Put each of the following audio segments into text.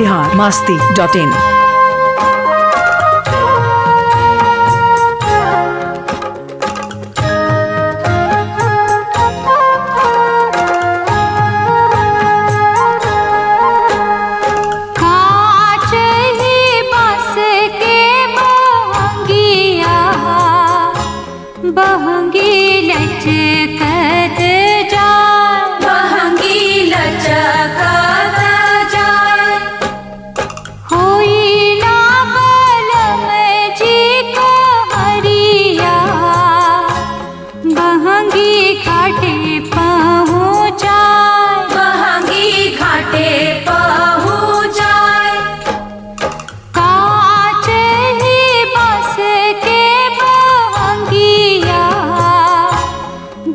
biharmasti.in। बहंगी लचकत जाए, बहंगी लचकत जाए, होई ना बलम जी को हरिया, बहंगी घाटे पहुँचाए, बहंगी घाटे पहुँचाए, कांच ही बस के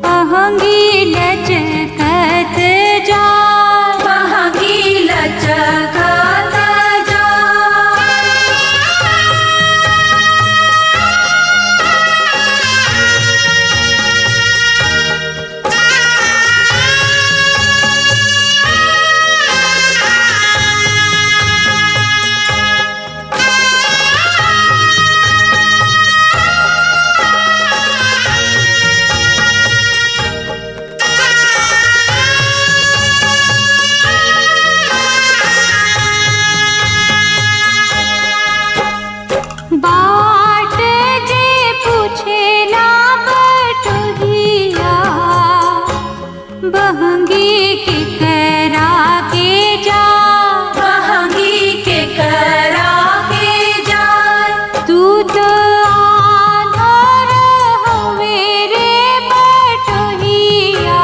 बहंगी लचकत जाए, बहंगी लचकत जाए। बाट जे पूछे ना बटुहिया, बहंगी के करा के जा, बहंगी के करा के जा, तू तो आधार हवे रे बटुहिया,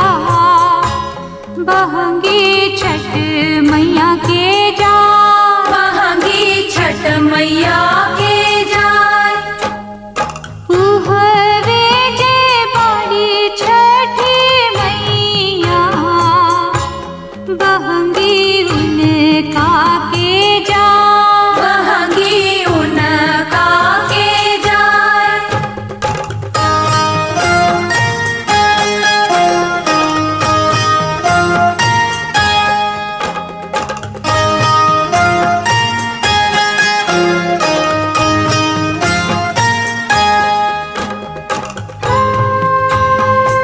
बहंगी छठ मैया के जा, बहंगी छठ मैया के बहंगी उनका के जा, बहंगी उनका के जाए।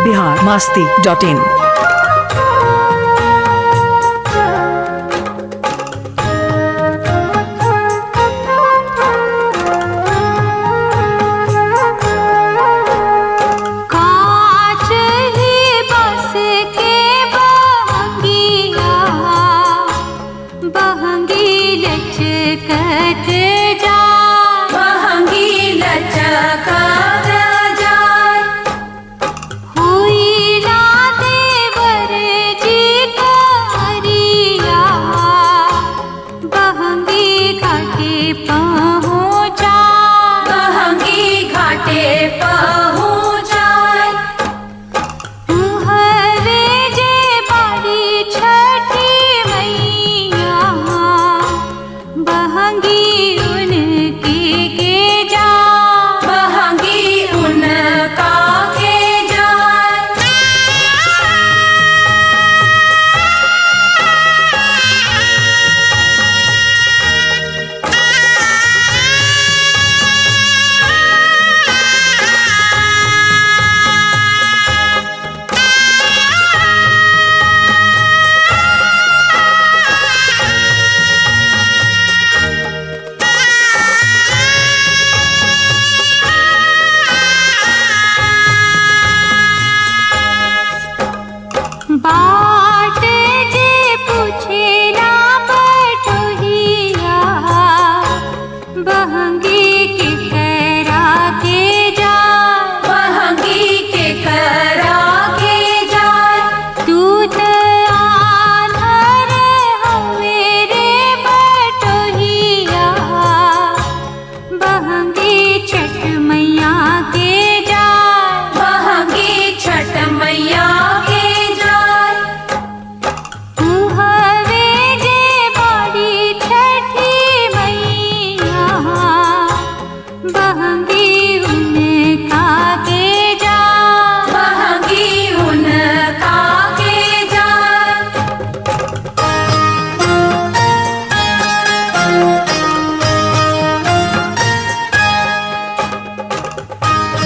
biharmasti.in। बहंगी लचकत जाए, बहंगी लचकत जाए, हुई ना देवर जी को हरिया, बहंगी घाटे पहुँचाए, बहंगी घाटे पहुँचाए, हरे जे बाड़ी छठी मैया, बहंगी उनके के जा, बहंगी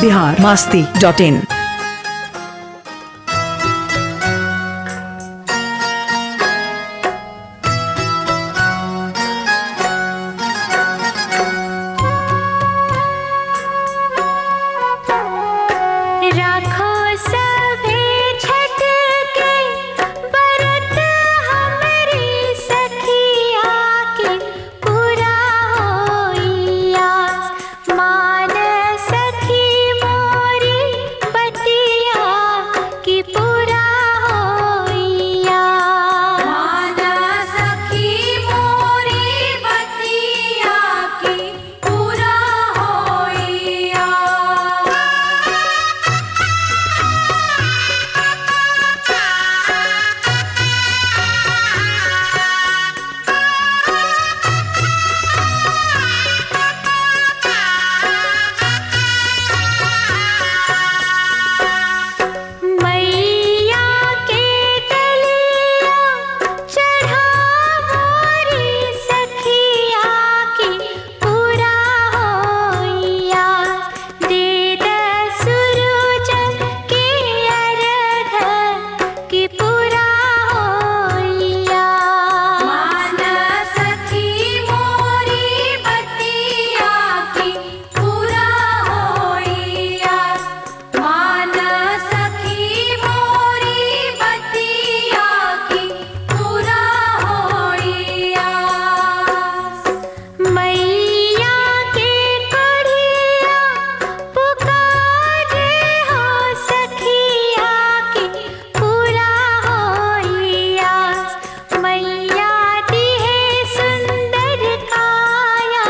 biharmasti.in राखो सभे छठ के बरत हमरी सखिया के पूरा होई आस। मान सखी मोरी बतिया की पूरा होई आस। मान सखी मोरी बतिया की पूरा होई आस। मैया के डलिया चढ़ावोरी सखिया की पूरा होई आस। दे द सूरज के अर्घ की पूरा होई आस। मान सखी मोरी बतिया की पूरा होई आस। मान सखी मोरी बतिया की पूरा होई आस। मैया के कोढ़िया पुकारे हो सखिया की पूरा होई आस। मैया दिहे सुंदर काया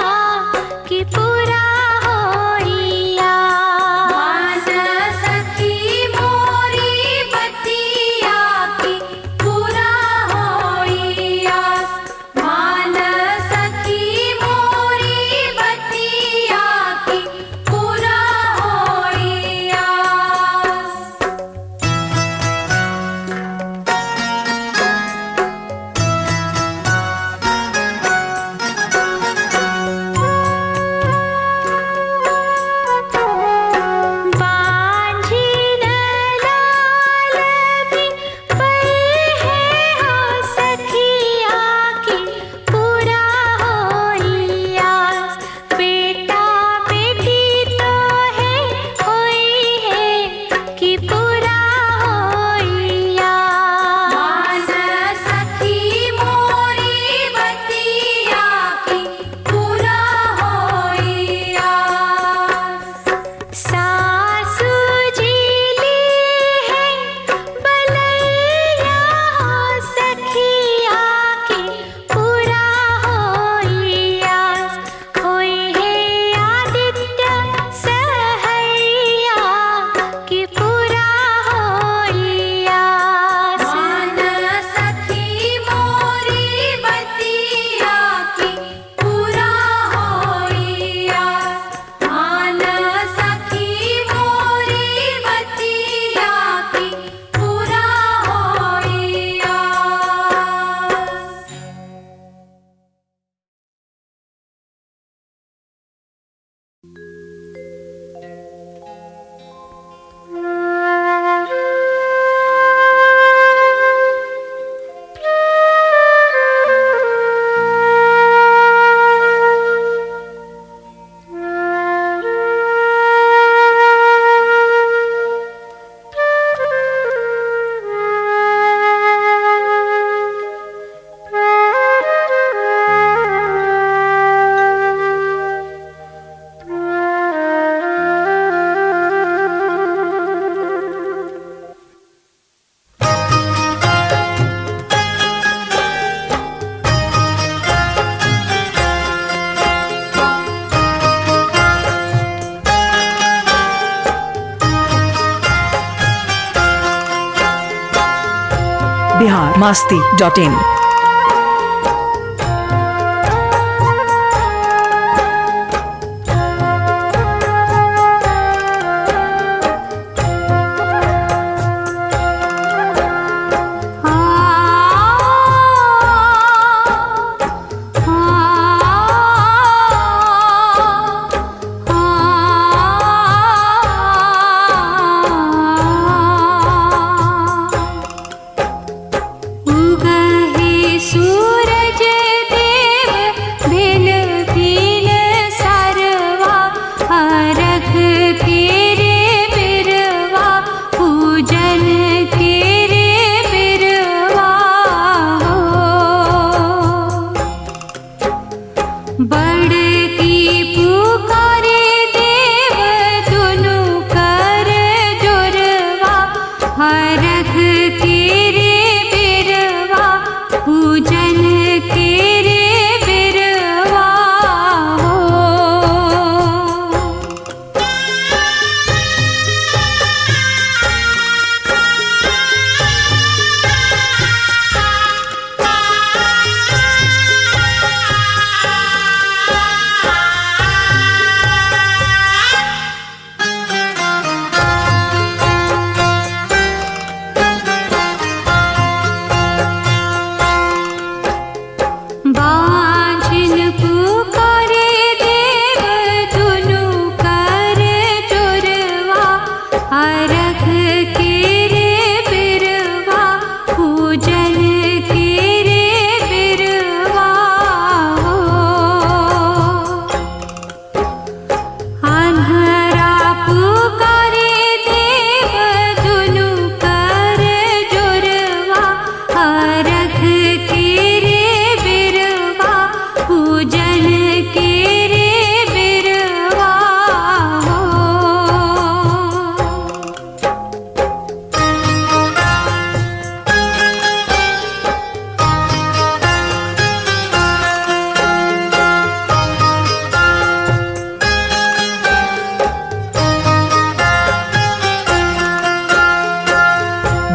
की पूरा होई आस। मान सखी मोरी बतिया की पूरा होई आस। मान सखी मोरी बतिया की पूरा होई आस। बांझिन लाल भी बहे हो सखिया की पूरा होई आस। बेटा बेटी तो है होई है कि पूरा होई आस। मान सखी मोरी बतिया की पूरा होई आस। सासू जी ली है बलैया हो सखिया की पूरा होई आस। होई है आदित्य सहैया की पूरा होई आस। मान सखी मोरी बतिया की पूरा होई आस। मान सखी मोरी बतिया की पूरा होई आस। biharmasti.in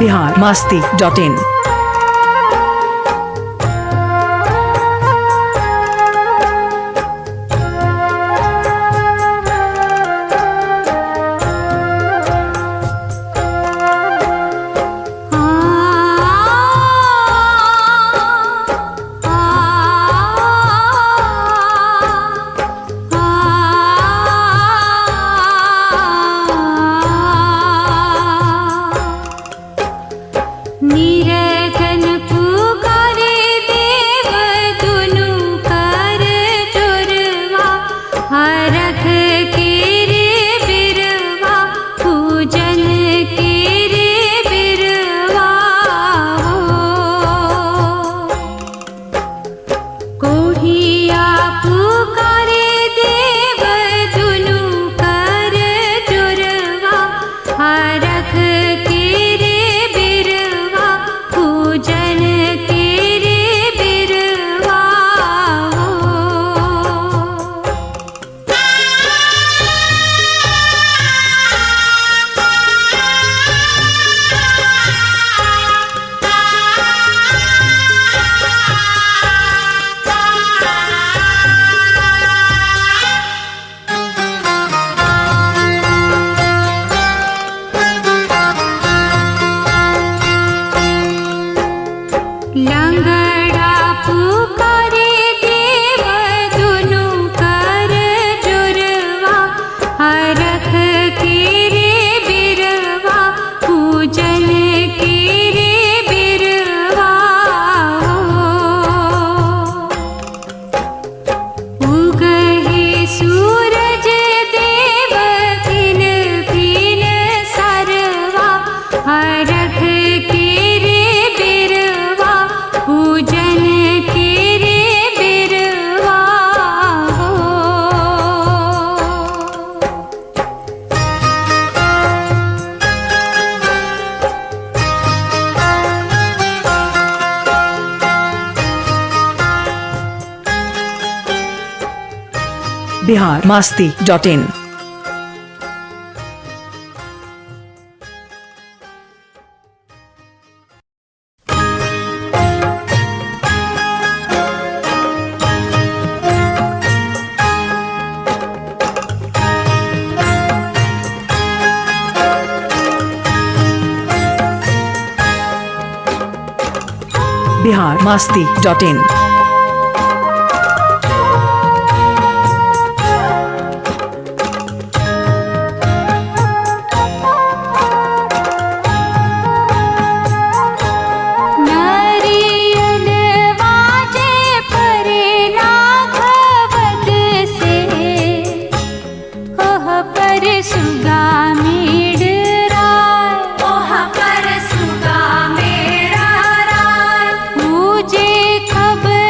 biharmasti.in निरखन पुकारे देव दुनु कर जुरवा हरख के रे बिरवा पूजन के रे बिरवा हो कोहिया पुकारे देव दुनु कर जुरवा हरख के रे बिरवा पूजन के रे बिरवा हो लंगड़ा पुकारे देव दुनु कर जुरवा हरख के रे बिरवा पूजन के रे बिरवा हो उगहे सूरज देव किन किन सरवा हरख के रे बिरवा पूजन के रे बिरवा हो biharmasti.in biharmasti.in नारियल वाजे परे राघवत से ओह पर सुगा मेड़राय ओह पर सुगा मेड़ा राय मुझे खबर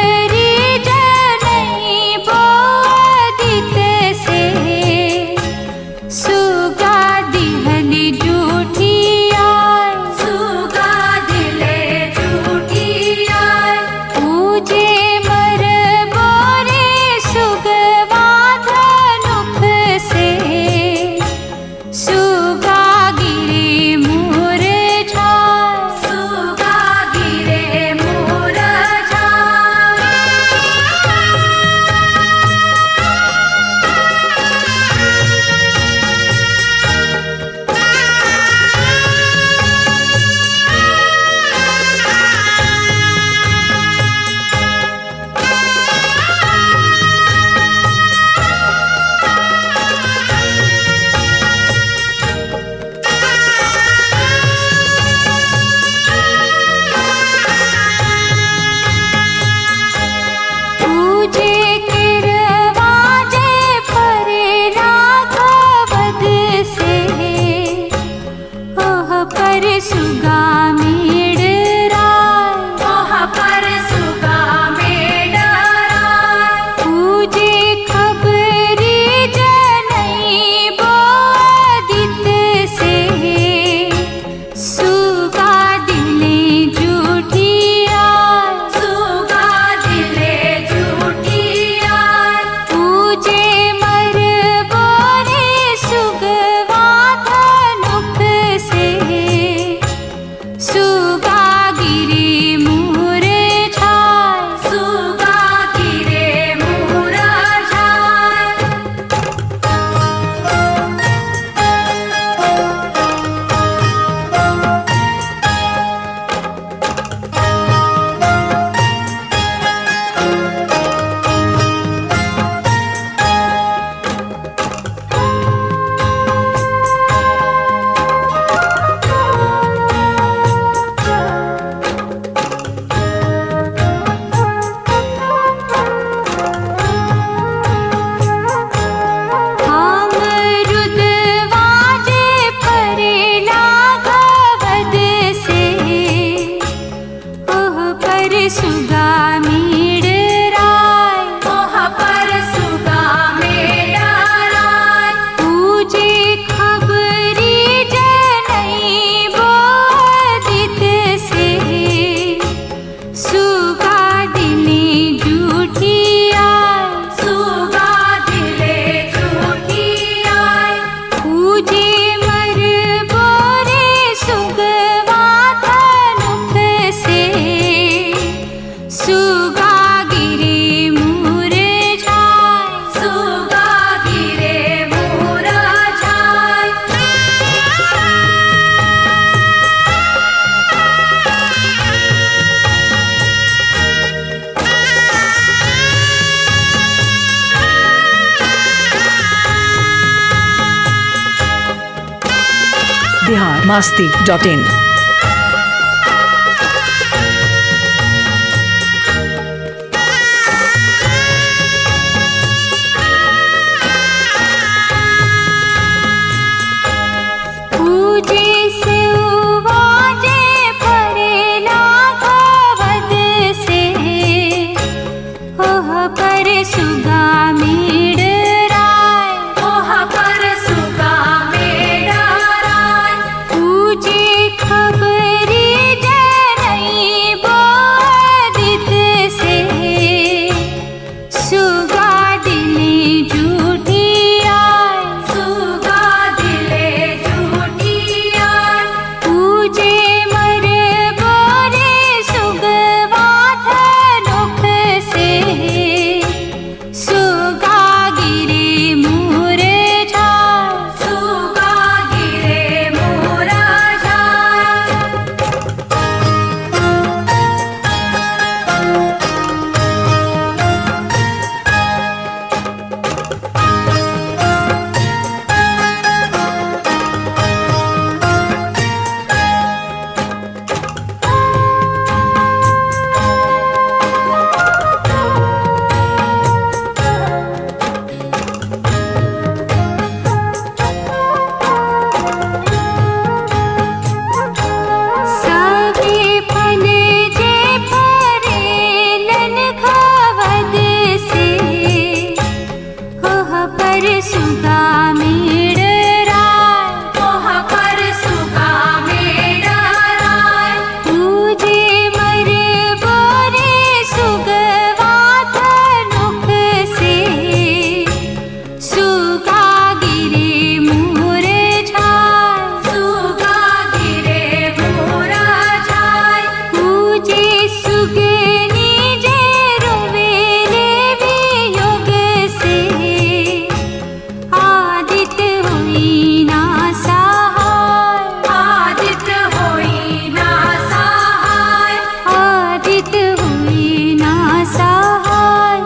biharmasti.in पूजे सिवाजे परेला भवद से ओह पर सुगा मेड़ राय ओह पर सुगा मेड़ राय पूजे खबरी जनई बोदित से सुगा दिले झूठी आय सुगा दिले झूठी आय पूजे मर बोरे सुगवाथ नुख से सुगा गिरे मोर झाय सुगा गिरे मोर झाय सगे फल जे फरेलन खवद से ओह पर सुगा मेड़ राय ओह पर सुगा मेड़ राय पूजे मर बोरे सुगवाथ नुख से सुगा गिरे मोर झाय सुगा गिरे मोर झाय पूजे सुगनी जे रोवेले वियोग से आदित्य होई ना सहाय आदित्य होई ना सहाय आदित्य होई ना सहाय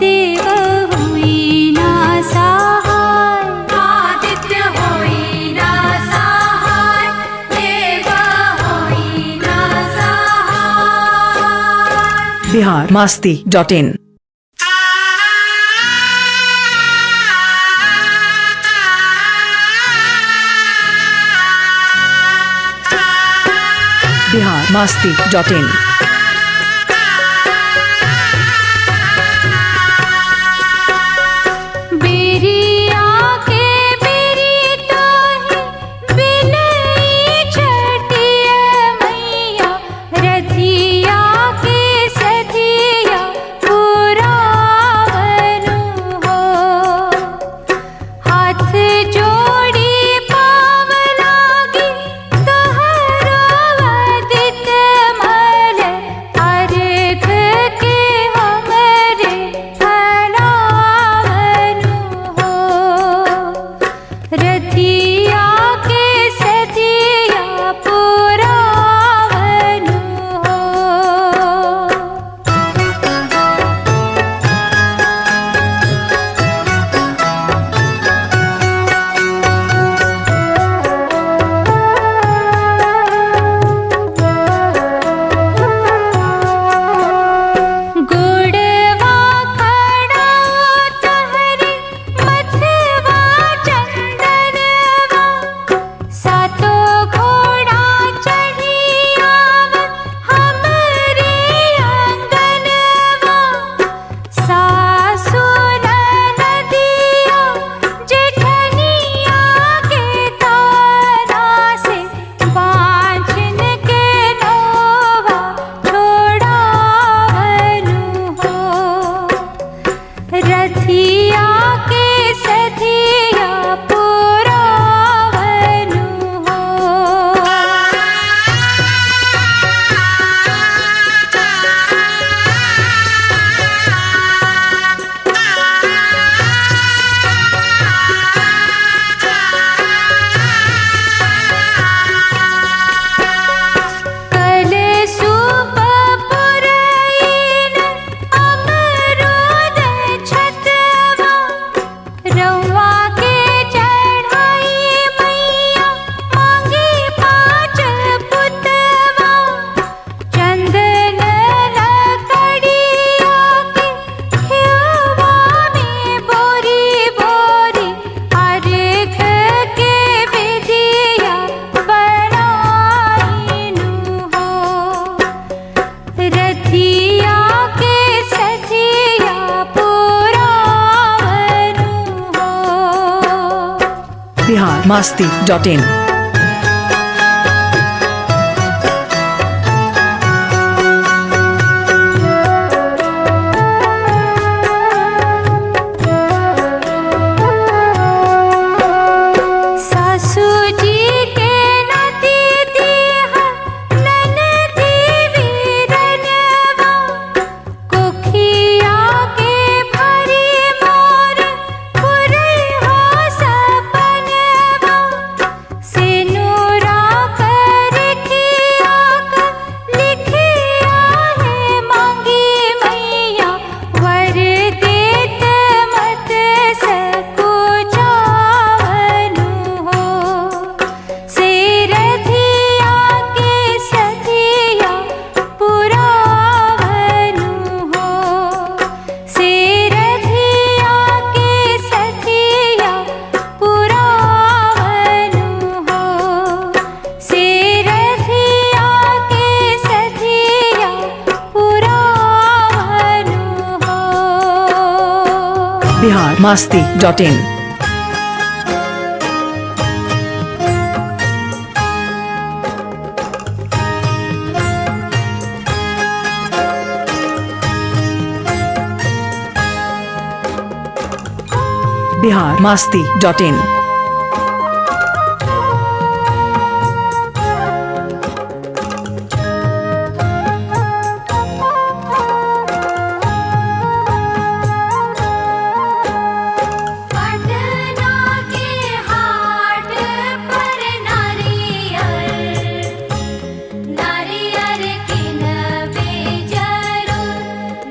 देव होई ना सहाय आदित्य होई ना सहाय देव होई ना सहाय biharmasti.in biharmasti.in बेरिया के बेरी ताहि बिनई छटिया मैया रथिया के सधिया पुरावनु हो हाथ जोड़ी पाव लागी तोहरो अदित मल biharmasti.in सासू जी के नती दिया ननदी वीरनवा कुखिया के भरी मोर पुरैया सपनवा सिनुरा कर किया लिखिया है मांगी मैया वर देत मत सको जावनु हो सिरधिया के सधिया पुरावनु हो सिरधिया के सधिया पुरावनु हो सिरधिया के सधिया पुरावनु हो biharmasti.in biharmasti.in पटना के हाट पर नारियर किनबे जरूर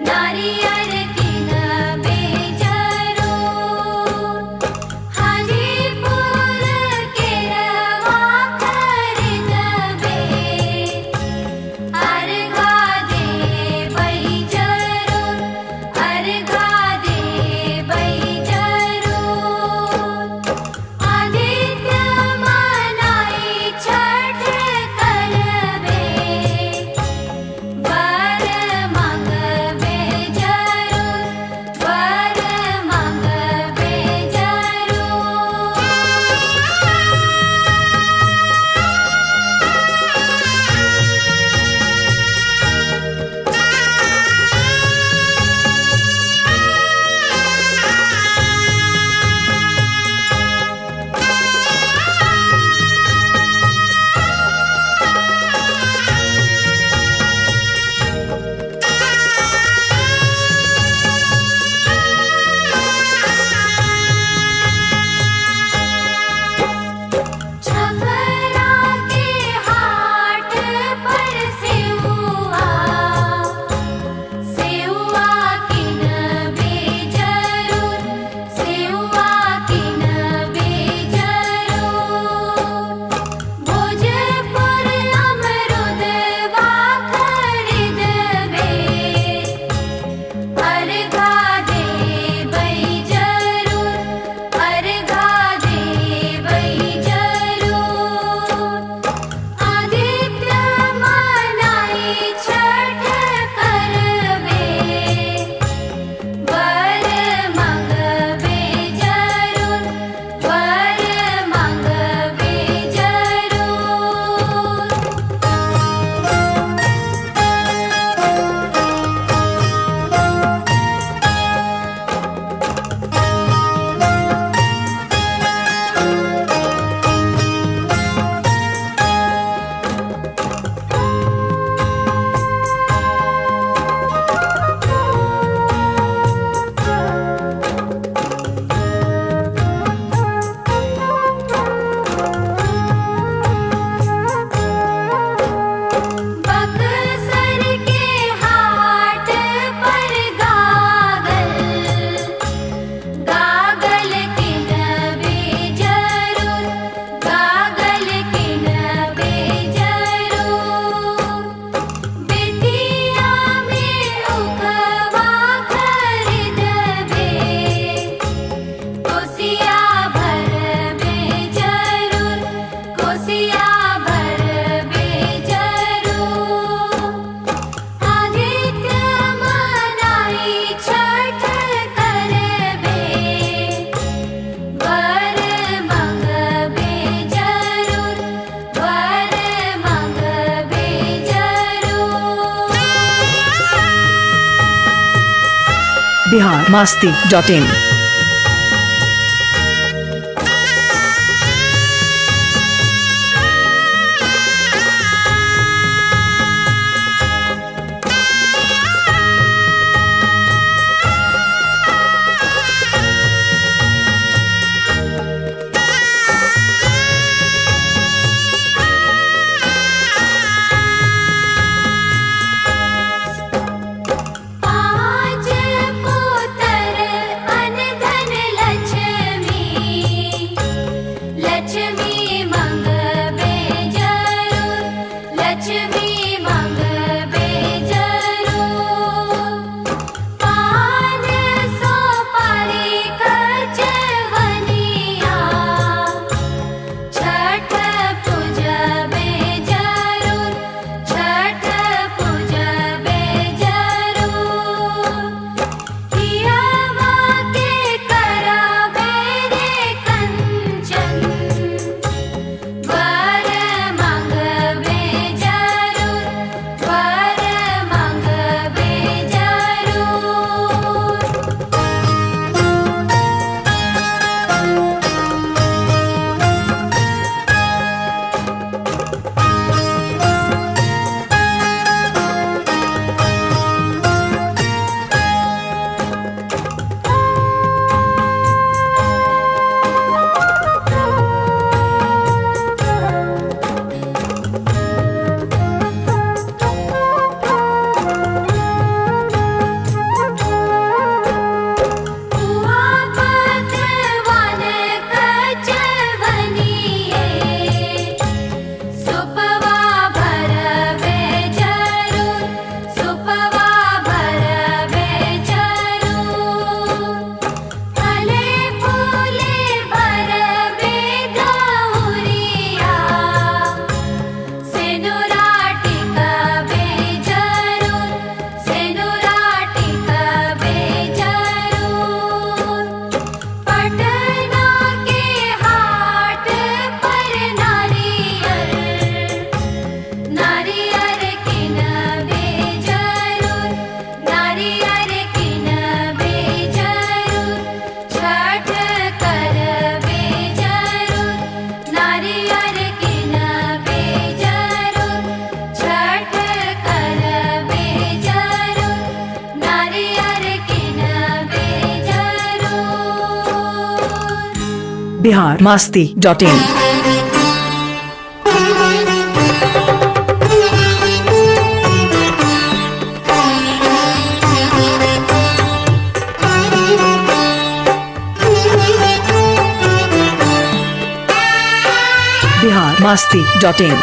नारियर किनबे जरूर हाजी biharmasti.in आज पुत्र अनधन लक्ष्मी लक्ष्मी मंगबे जरूर लक्ष्मी मंगबे जरूर पान सुपारी कचवनिया छठ पूजबे जरूर छठ पूजबे जरूर हियावा के कराबे रे कंचन वर मंगबे जरूर वर मंगबे जरूर हुआ पतवान कचवनिए सुपवा भरबे जरूर सुपवा भरबे जरूर फले फूले भरबे दहुरिया सेनुरा टिकबे जरूर सेनुरा टिकबे जरूर पटना के हाट पर नारियर किनबे जरूर नारियर किनबे जरूर छठ करबे जरूर नारियर किनबे जरूर छठ करबे जरूर नारियर किनबे जरूर biharmasti.in biharmasti.in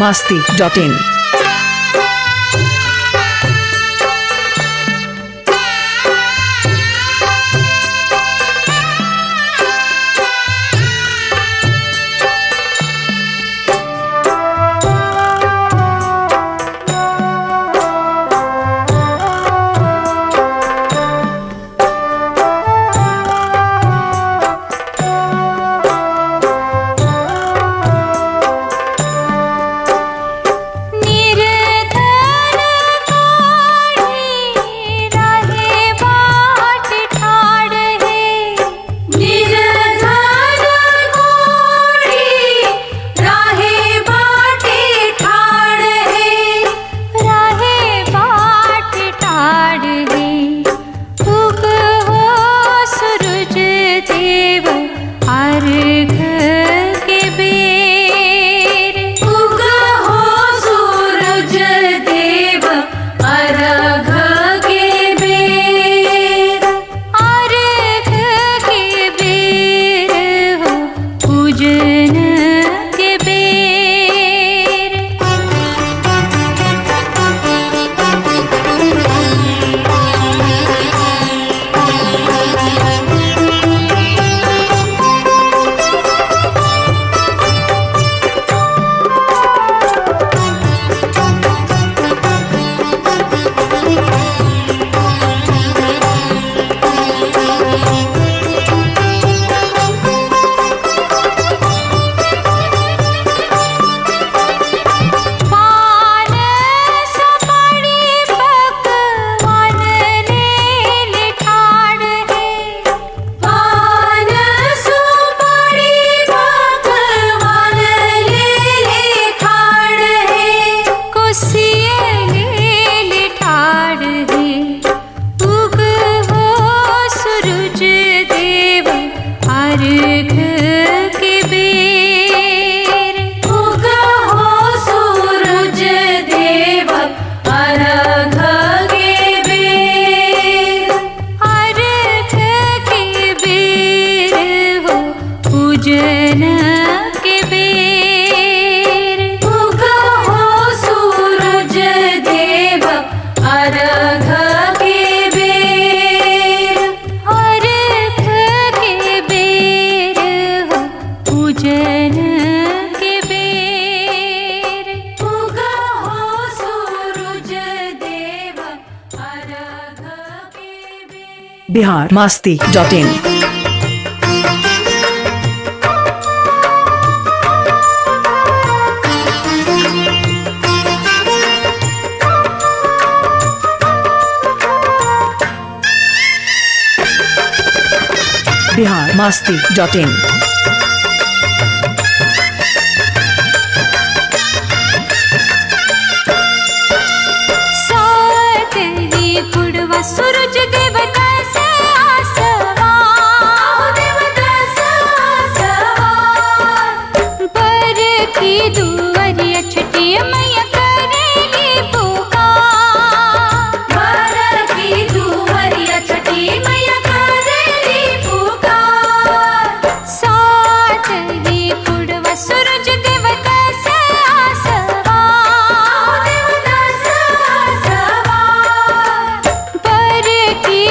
biharmasti.in biharmasti.in biharmasti.in सूरज देवता से पर की दुवरिया छठी मैया करेली पुकार पर की दुवरिया छठी मैया करेली पुकार साथ ही कुड़वा सूरज देवता से पर की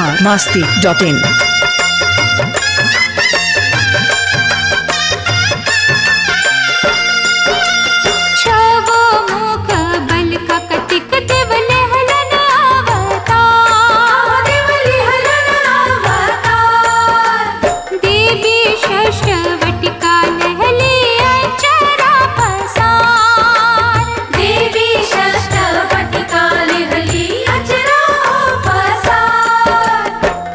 biharmasti.in छवो मुख बल का कतिक देव लहलन अवतार, देवी षष्ठवटिका लहली अचरा पसार, देवी षष्ठवटिका लहली अचरा पसार।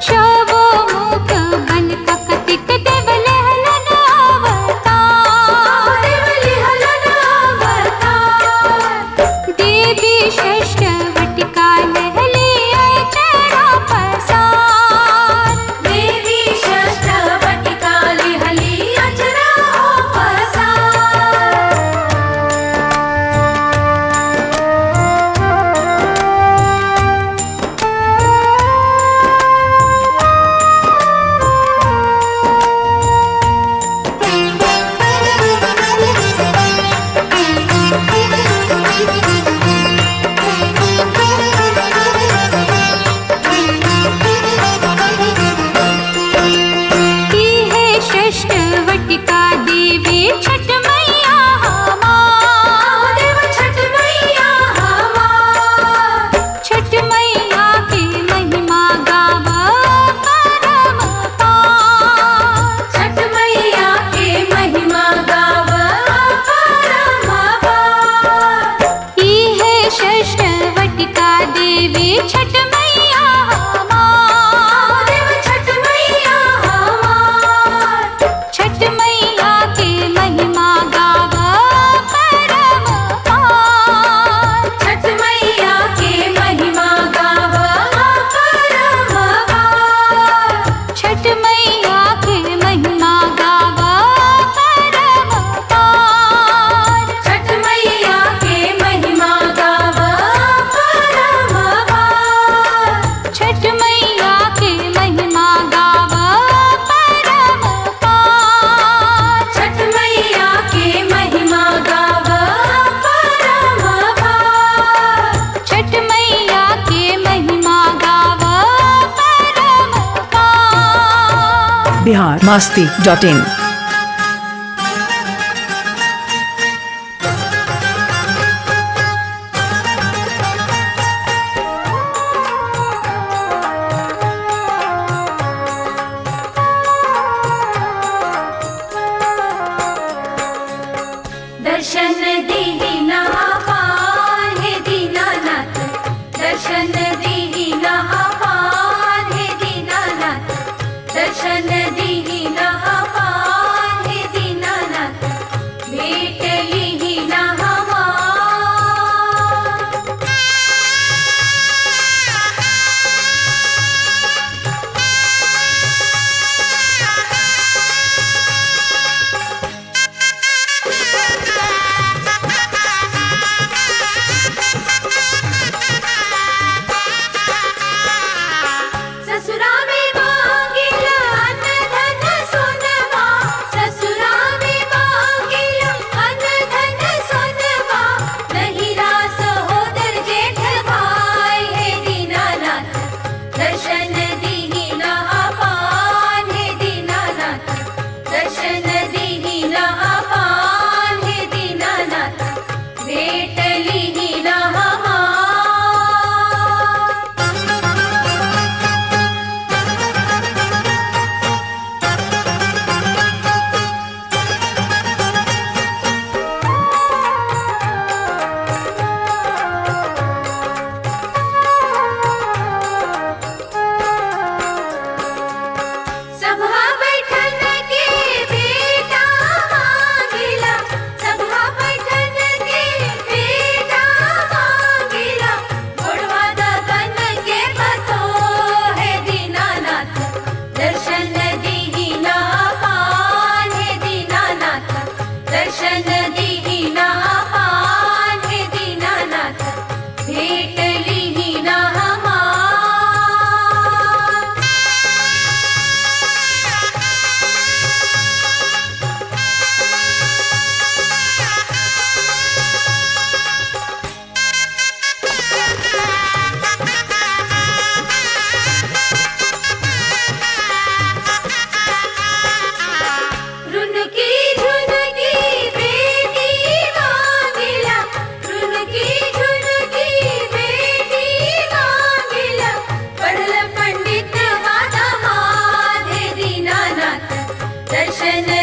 छवो मुख बल का कतिक देव लहलन अवतार, देवी षष्ठवटिका लहली अचरा पसार, देवी षष्ठवटिका लहली अचरा पसार। की है षष्ठवटिका देवी छठ मैया हमार, छठ मैया हमार। छठ मैया की महिमा गावा परम पार, छठ मैया की महिमा गावा परम पार। की है षष्ठवटिका देवी छठ मैया हमार, छठ मैया हमार। छठ मैया की महिमा गावा परम पार, छठ मैया की महिमा गावा परम पार। छठ मैया की महिमा गावा परम पार, छठ मैया की महिमा गावा परम पार। छठ मैया की महिमा गावा परम पार, छठ मैया की महिमा गावा परम पार। छठ मैया की महिमा गावा परम पार। biharmasti.in दर्शन दीना पार हे दीनानाथ, दर्शन दीना पार हे दीनानाथ, दर्शन दीना पार दर्शन